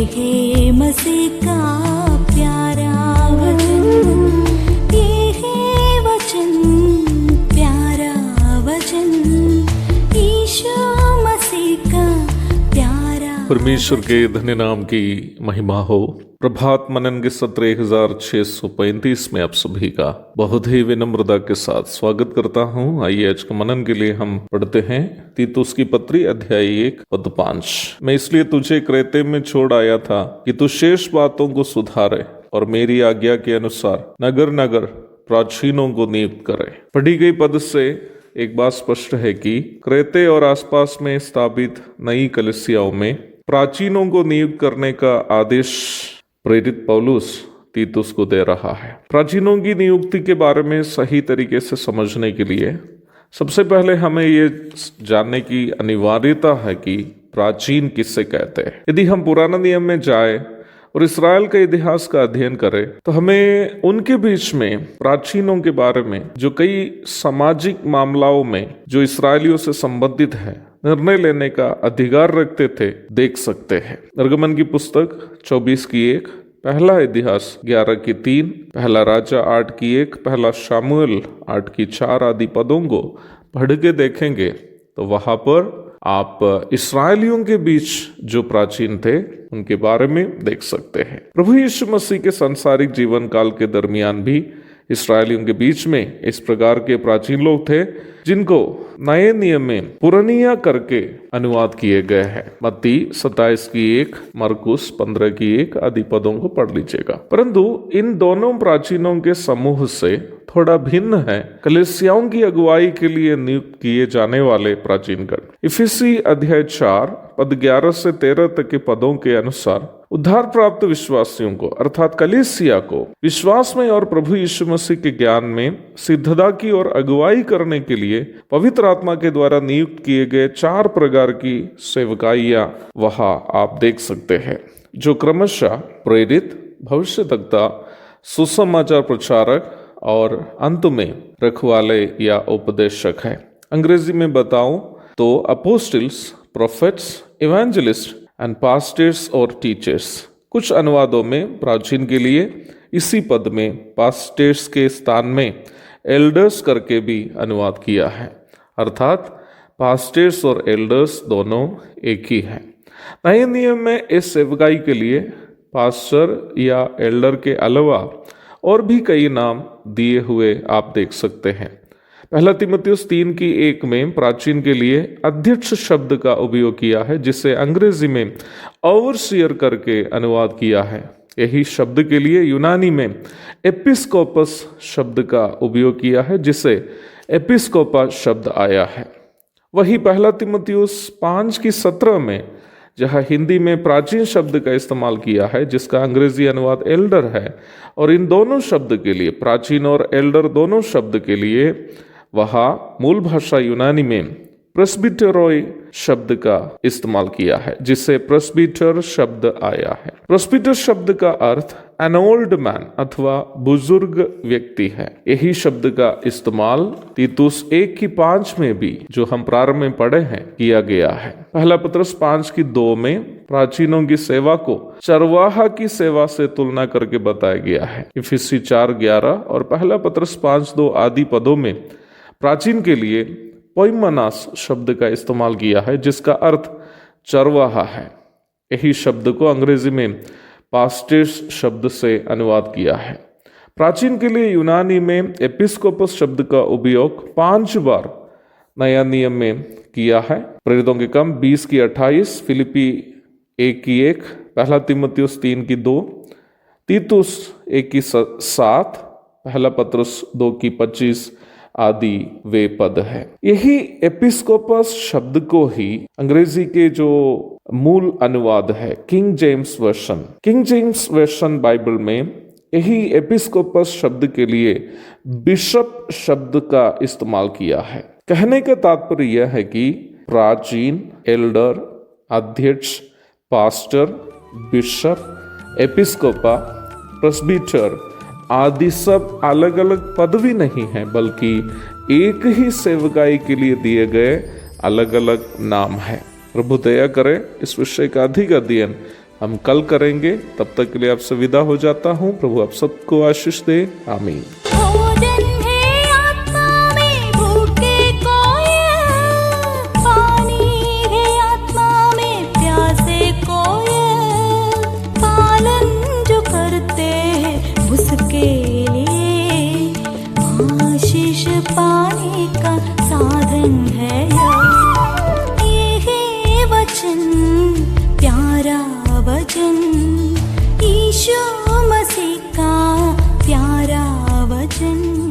है मसीह का प्यारा वचन, ये है वचन, प्यारा वचन, यीशु मसीह का प्यारा। परमेश्वर के धन्य नाम की महिमा हो। प्रभात मनन के सत्र 1635 में आप सभी का बहुत ही विनम्रता के साथ स्वागत करता हूं। आइए आज के मनन के लिए हम पढ़ते हैं तीतुस की पत्री अध्याय 1 पद 5। मैं इसलिए तुझे क्रेते में छोड़ आया था कि तू शेष बातों को सुधारे और मेरी आज्ञा के अनुसार नगर नगर प्राचीनों को नियुक्त करे। पढ़ी गई पद से एक बात स्पष्ट है कि क्रेते और आसपास में स्थापित नई कलीसियाओं में प्राचीनों को नियुक्त करने का आदेश प्रेरित पौलुस तीतुस को दे रहा है। प्राचीनों की नियुक्ति के बारे में सही तरीके से समझने के लिए सबसे पहले हमें ये जानने की अनिवार्यता है कि प्राचीन किससे कहते हैं। यदि हम पुराना नियम में जाए और इस्राएल के इतिहास का अध्ययन करें तो हमें उनके बीच में प्राचीनों के बारे में जो कई सामाजिक मामलों में जो इस्राएलियों से संबंधित है निर्णय लेने का अधिकार रखते थे देख सकते हैं। निर्गमन की पुस्तक 24 की 1, पहला इतिहास 11 की 3, पहला राजा 8 की 1, पहला शामुएल 8 की 4 आदि पदों को पढ़ के देखेंगे तो वहां पर आप इस्राएलियों के बीच जो प्राचीन थे उनके बारे में देख सकते हैं। प्रभु यीशु मसीह के सांसारिक जीवन काल के दरमियान भी इस्राएलियों के बीच में इस प्रकार के प्राचीन लोग थे जिनको नए नियम में पुरानिया करके अनुवाद किए गए हैं। मत्ती 27 की 1, मरकुस 15 की 1 आदि पदों को पढ़ लीजिएगा। परंतु इन दोनों प्राचीनों के समूह से थोड़ा भिन्न है कलीसियाओं की अगुवाई के लिए नियुक्त किए जाने वाले प्राचीनगण। इफिसी अध्याय 4 पद 11 से 13 तक के पदों के अनुसार उद्धार प्राप्त विश्वासियों को अर्थात कलीसिया को विश्वास में और प्रभु यीशु मसीह के ज्ञान में सिद्धता की और अगुवाई करने के लिए पवित्र आत्मा के द्वारा नियुक्त किए गए 4 प्रकार की सेवकाइयां वहां आप देख सकते हैं, जो क्रमशः प्रेरित, भविष्यवक्ता, सुसमाचार प्रचारक और अंत में रखवाले या उपदेशक है। अंग्रेजी में बताऊं तो apostles, prophets, evangelist and pastors और टीचर्स। कुछ अनुवादों में प्राचीन के लिए इसी पद में पास्टर्स के स्थान में एल्डर्स करके भी अनुवाद किया है, अर्थात पास्टर्स और एल्डर्स दोनों एक ही है। नए नियम में इस सेवकाई के लिए पास्टर या एल्डर के अलावा और भी कई नाम दिए हुए आप देख सकते हैं। पहला तीमुथियुस 3 की 1 में प्राचीन के लिए अध्यक्ष शब्द का उपयोग किया है, जिसे अंग्रेजी में ओवरसियर करके अनुवाद किया है। यही शब्द के लिए यूनानी में एपिस्कोपस शब्द का उपयोग किया है, जिसे एपिस्कोपा शब्द आया है। वही पहला तीमुथियुस 5 की 17 में जहाँ हिंदी में प्राचीन शब्द का इस्तेमाल किया है, जिसका अंग्रेजी अनुवाद एल्डर है, और इन दोनों शब्द के लिए प्राचीन और एल्डर दोनों शब्द के लिए वहाँ मूल भाषा यूनानी में प्रेस्बिटेरोई शब्द का इस्तेमाल किया है, जिससे प्रेस्बिटर शब्द आया है। प्रेस्बिटर शब्द का अर्थ एन ओल्ड मैन अथवा बुजुर्ग व्यक्ति है। यही शब्द का इस्तेमाल तीतुस 1 की 5 में भी, जो हम प्रारंभ में पढ़े हैं, किया गया है। पहला पत्रस 5 की 2 में प्राचीनों की सेवा को चरवाहा की सेवा से तुलना करके बताया गया है। इफिसी 4:11 और पहला पत्रस 5:2 आदि पदों में प्राचीन के लिए पोइमनास शब्द का इस्तेमाल किया है, जिसका अर्थ चरवाहा है। यही शब्द को अंग्रेजी में पास्टर्स शब्द से अनुवाद किया है। प्राचीन के लिए यूनानी में एपिस्कोपस शब्द का उपयोग 5 बार नया नियम में किया है। प्रेरितों के काम 20 की 28, फिलिपी 1 की 1, पहला तीमुथियुस 3 की 2, तीतुस 1 की 7, पहला पत्रस 2 की 25 आदि वे पद है। यही एपिस्कोपस शब्द को ही अंग्रेजी के जो मूल अनुवाद है किंग जेम्स वर्शन बाइबल में यही एपिस्कोपस शब्द के लिए बिशप शब्द का इस्तेमाल किया है। कहने का तात्पर्य यह है कि प्राचीन, एल्डर, अध्यक्ष, पास्टर, बिशप, एपिस्कोपा, प्रेस्बिटर आदि सब अलग अलग पदवी नहीं है, बल्कि एक ही सेवकाई के लिए दिए गए अलग अलग नाम है। प्रभु दया करे इस विषय का अधिक अध्ययन हम कल करेंगे। तब तक के लिए आपसे विदा हो जाता हूँ। प्रभु आप सबको आशीष दे। आमीन। भोजन है आत्मा में भूखे कोय, पानी है आत्मा में प्यासे कोय, पालन जो करते हैं उसके लिए आशीष पाने का साधन है ये है वचन, प्यारा वचन, यीशु मसीह का प्यारा वचन।